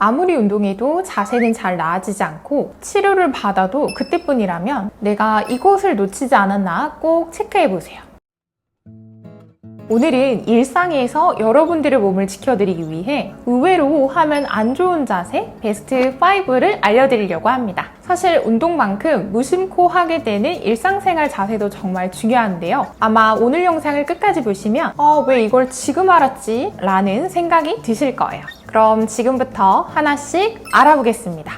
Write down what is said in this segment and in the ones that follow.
아무리 운동해도 자세는 잘 나아지지 않고 치료를 받아도 그때뿐이라면 내가 이곳을 놓치지 않았나 꼭 체크해보세요. 오늘은 일상에서 여러분들의 몸을 지켜드리기 위해 의외로 하면 안 좋은 자세 베스트 5를 알려드리려고 합니다. 사실 운동만큼 무심코 하게 되는 일상생활 자세도 정말 중요한데요. 아마 오늘 영상을 끝까지 보시면 왜 이걸 지금 알았지? 라는 생각이 드실 거예요. 그럼 지금부터 하나씩 알아보겠습니다.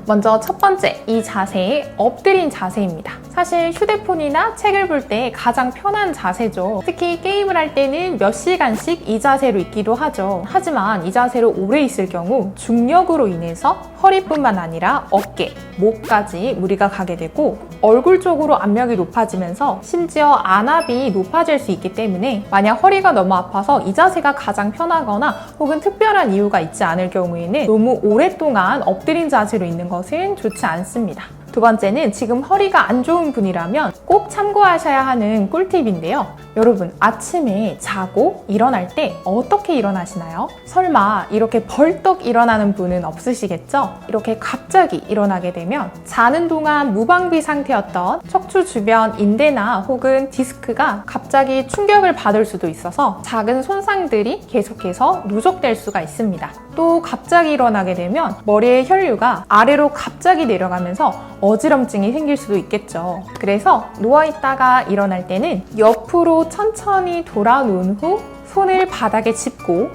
먼저 첫 번째, 이 자세, 엎드린 자세입니다. 사실 휴대폰이나 책을 볼 때 가장 편한 자세죠. 특히 게임을 할 때는 몇 시간씩 이 자세로 있기도 하죠. 하지만 이 자세로 오래 있을 경우 중력으로 인해서 허리뿐만 아니라 어깨, 목까지 무리가 가게 되고 얼굴 쪽으로 압력이 높아지면서 심지어 안압이 높아질 수 있기 때문에 만약 허리가 너무 아파서 이 자세가 가장 편하거나 혹은 특별한 이유가 있지 않을 경우에는 너무 오랫동안 엎드린 자세로 있는 것은 좋지 않습니다. 두 번째는 지금 허리가 안 좋은 분이라면 꼭 참고하셔야 하는 꿀팁인데요. 여러분, 아침에 자고 일어날 때 어떻게 일어나시나요? 설마 이렇게 벌떡 일어나는 분은 없으시겠죠? 이렇게 갑자기 일어나게 되면 자는 동안 무방비 상태였던 척추 주변 인대나 혹은 디스크가 갑자기 충격을 받을 수도 있어서 작은 손상들이 계속해서 누적될 수가 있습니다. 또 갑자기 일어나게 되면 머리의 혈류가 아래로 갑자기 내려가면서 어지럼증이 생길 수도 있겠죠. 그래서 누워있다가 일어날 때는 옆으로 천천히 돌아놓은 후 손을 바닥에 짚고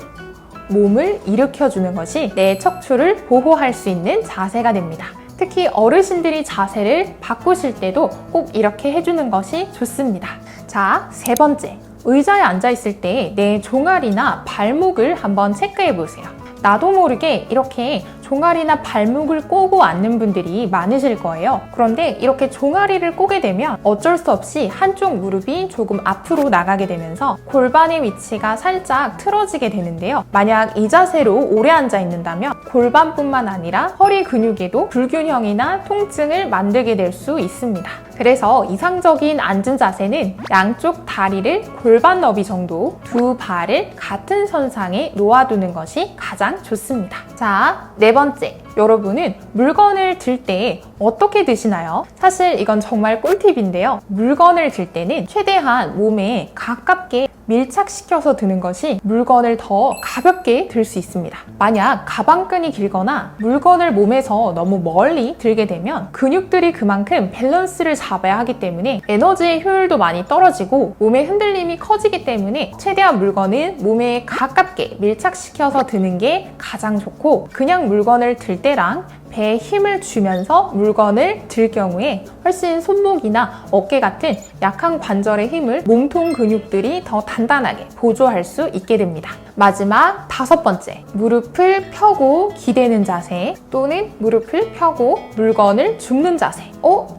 몸을 일으켜주는 것이 내 척추를 보호할 수 있는 자세가 됩니다. 특히 어르신들이 자세를 바꾸실 때도 꼭 이렇게 해주는 것이 좋습니다. 자, 세 번째. 의자에 앉아있을 때 내 종아리나 발목을 한번 체크해보세요. 나도 모르게 이렇게 종아리나 발목을 꼬고 앉는 분들이 많으실 거예요. 그런데 이렇게 종아리를 꼬게 되면 어쩔 수 없이 한쪽 무릎이 조금 앞으로 나가게 되면서 골반의 위치가 살짝 틀어지게 되는데요. 만약 이 자세로 오래 앉아 있는다면 골반뿐만 아니라 허리 근육에도 불균형이나 통증을 만들게 될 수 있습니다. 그래서 이상적인 앉은 자세는 양쪽 다리를 골반 너비 정도, 두 발을 같은 선상에 놓아두는 것이 가장 좋습니다. 자, 네 번째. 여러분은 물건을 들 때 어떻게 드시나요? 사실 이건 정말 꿀팁인데요. 물건을 들 때는 최대한 몸에 가깝게 밀착시켜서 드는 것이 물건을 더 가볍게 들 수 있습니다. 만약 가방끈이 길거나 물건을 몸에서 너무 멀리 들게 되면 근육들이 그만큼 밸런스를 잡아야 하기 때문에 에너지의 효율도 많이 떨어지고 몸의 흔들림이 커지기 때문에 최대한 물건은 몸에 가깝게 밀착시켜서 드는 게 가장 좋고, 그냥 물건을 들 때랑 배에 힘을 주면서 물건을 들 경우에 훨씬 손목이나 어깨 같은 약한 관절의 힘을 몸통 근육들이 더 단단하게 보조할 수 있게 됩니다. 마지막 다섯 번째, 무릎을 펴고 기대는 자세 또는 무릎을 펴고 물건을 줍는 자세.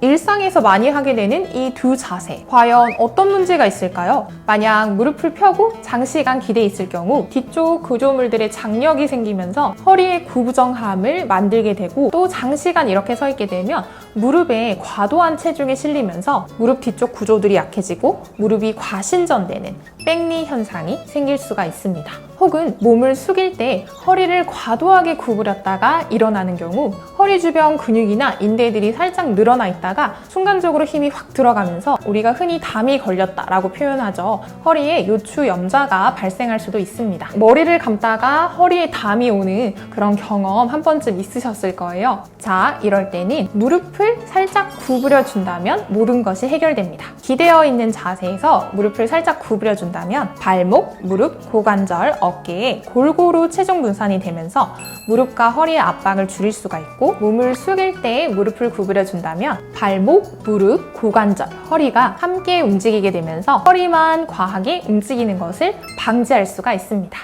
일상에서 많이 하게 되는 이 두 자세, 과연 어떤 문제가 있을까요? 만약 무릎을 펴고 장시간 기대에 있을 경우 뒤쪽 구조물들의 장력이 생기면서 허리의 구부정함을 만들게 되고, 또 장시간 이렇게 서 있게 되면 무릎에 과도한 체중이 실리면서 무릎 뒤쪽 구조들이 약해지고 무릎이 과신전되는 백리 현상이 생길 수가 있습니다. 혹은 몸을 숙일 때 허리를 과도하게 구부렸다가 일어나는 경우 허리 주변 근육이나 인대들이 살짝 늘어나 있다가 순간적으로 힘이 확 들어가면서 우리가 흔히 담이 걸렸다라고 표현하죠. 허리에 요추 염좌가 발생할 수도 있습니다. 머리를 감다가 허리에 담이 오는 그런 경험 한 번쯤 있으셨을 거예요. 자, 이럴 때는 무릎을 살짝 구부려 준다면 모든 것이 해결됩니다. 기대어 있는 자세에서 무릎을 살짝 구부려 준다면 발목, 무릎, 고관절, 어깨에 골고루 체중 분산이 되면서 무릎과 허리의 압박을 줄일 수가 있고, 몸을 숙일 때 무릎을 구부려 준다면 발목, 무릎, 고관절, 허리가 함께 움직이게 되면서 허리만 과하게 움직이는 것을 방지할 수가 있습니다.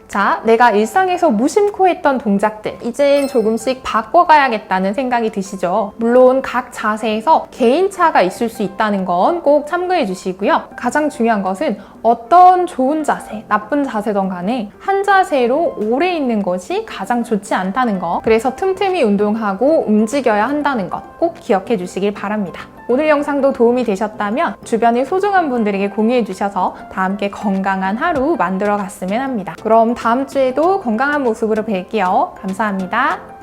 자, 내가 일상에서 무심코 했던 동작들, 이젠 조금씩 바꿔가야겠다는 생각이 드시죠? 물론 각 자세에서 개인차가 있을 수 있다는 건 꼭 참고해 주시고요. 가장 중요한 것은 어떤 좋은 자세, 나쁜 자세든 간에 한 자세로 오래 있는 것이 가장 좋지 않다는 것, 그래서 틈틈이 운동하고 움직여야 한다는 것 꼭 기억해 주시길 바랍니다. 오늘 영상도 도움이 되셨다면 주변의 소중한 분들에게 공유해 주셔서 다 함께 건강한 하루 만들어 갔으면 합니다. 그럼 다음 주에도 건강한 모습으로 뵐게요. 감사합니다.